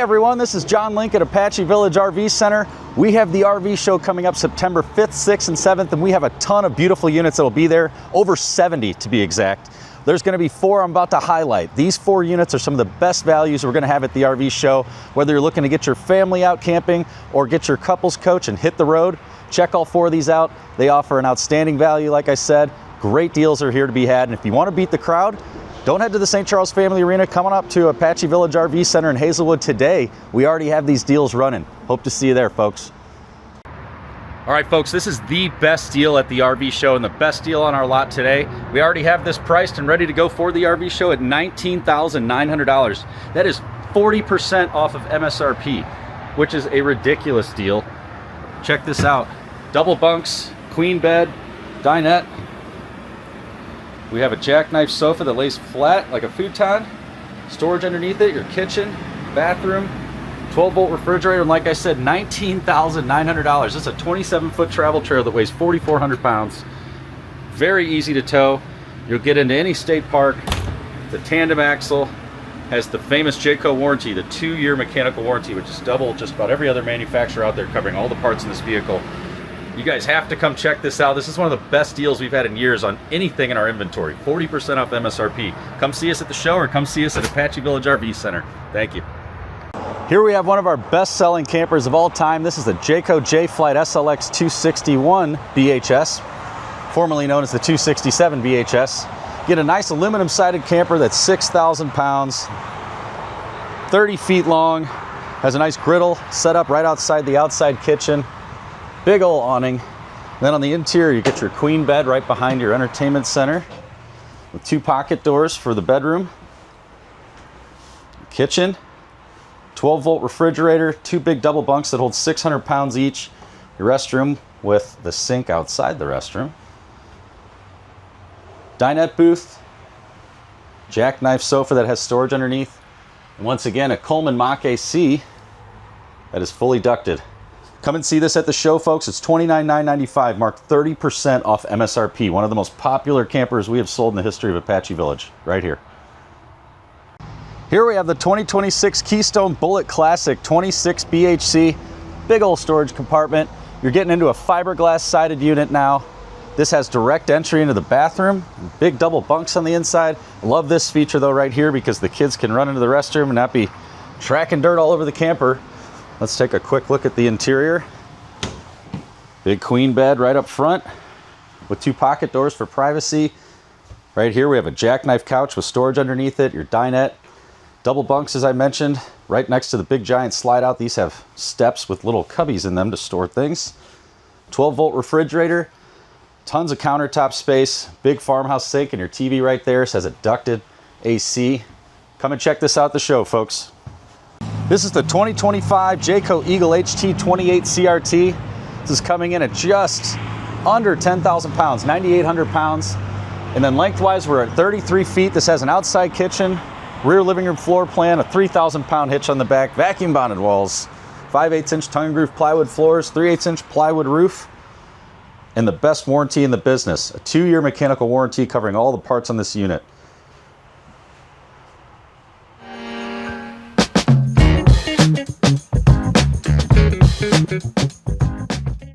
Hey everyone, this is John Link at Apache Village RV Center. We have the RV show coming up September 5th, 6th, and 7th, and we have a ton of beautiful units that'll be there, over 70 to be exact. There's gonna be 4 I'm about to highlight. These 4 units are some of the best values we're gonna have at the RV show. Whether you're looking to get your family out camping or get your couples coach and hit the road, check all 4 of these out. They offer an outstanding value, like I said. Great deals are here to be had, and if you wanna beat the crowd, don't head to the St. Charles Family Arena. Come on up to Apache Village RV Center in Hazelwood today. We already have these deals running. Hope to see you there, folks. All right, folks, this is the best deal at the RV show and the best deal on our lot today. We already have this priced and ready to go for the RV show at $19,900. That is 40% off of MSRP, which is a ridiculous deal. Check this out. Double bunks, queen bed, dinette. We have a jackknife sofa that lays flat like a futon. Storage underneath it, your kitchen, bathroom, 12-volt refrigerator, and like I said, $19,900. This is a 27-foot travel trailer that weighs 4,400 pounds. Very easy to tow. You'll get into any state park. The tandem axle has the famous Jayco warranty, the 2-year mechanical warranty, which is double just about every other manufacturer out there, covering all the parts in this vehicle. You guys have to come check this out. This is one of the best deals we've had in years on anything in our inventory. 40% off MSRP. Come see us at the show or come see us at Apache Village RV Center. Thank you. Here we have one of our best-selling campers of all time. This is the Jayco J-Flight SLX 261 BHS, formerly known as the 267 BHS. Get a nice aluminum-sided camper that's 6,000 pounds, 30 feet long, has a nice griddle set up right outside the outside kitchen. Big ol' awning. Then on the interior, you get your queen bed right behind your entertainment center with 2 pocket doors for the bedroom. Kitchen, 12-volt refrigerator, 2 big double bunks that hold 600 pounds each. Your restroom with the sink outside the restroom. Dinette booth, jackknife sofa that has storage underneath. And once again, a Coleman Mach AC that is fully ducted. Come and see this at the show, folks. It's $29,995, marked 30% off MSRP. One of the most popular campers we have sold in the history of Apache Village, right here. Here we have the 2026 Keystone Bullet Classic 26 BHC. Big old storage compartment. You're getting into a fiberglass sided unit now. This has direct entry into the bathroom. Big double bunks on the inside. Love this feature though right here because the kids can run into the restroom and not be tracking dirt all over the camper. Let's take a quick look at the interior. Big queen bed right up front with 2 pocket doors for privacy. Right here we have a jackknife couch with storage underneath it, your dinette. Double bunks, as I mentioned, right next to the big giant slide out. These have steps with little cubbies in them to store things. 12-volt refrigerator, tons of countertop space, big farmhouse sink, and your TV right there. This has a ducted AC. Come and check this out at the show, folks. This is the 2025 Jayco Eagle HT 28 CRT. This is coming in at just under 10,000 pounds, 9,800 pounds. And then lengthwise, we're at 33 feet. This has an outside kitchen, rear living room floor plan, a 3,000 pound hitch on the back, vacuum bonded walls, 5/8 inch tongue and groove plywood floors, 3/8 inch plywood roof, and the best warranty in the business, a 2-year mechanical warranty covering all the parts on this unit.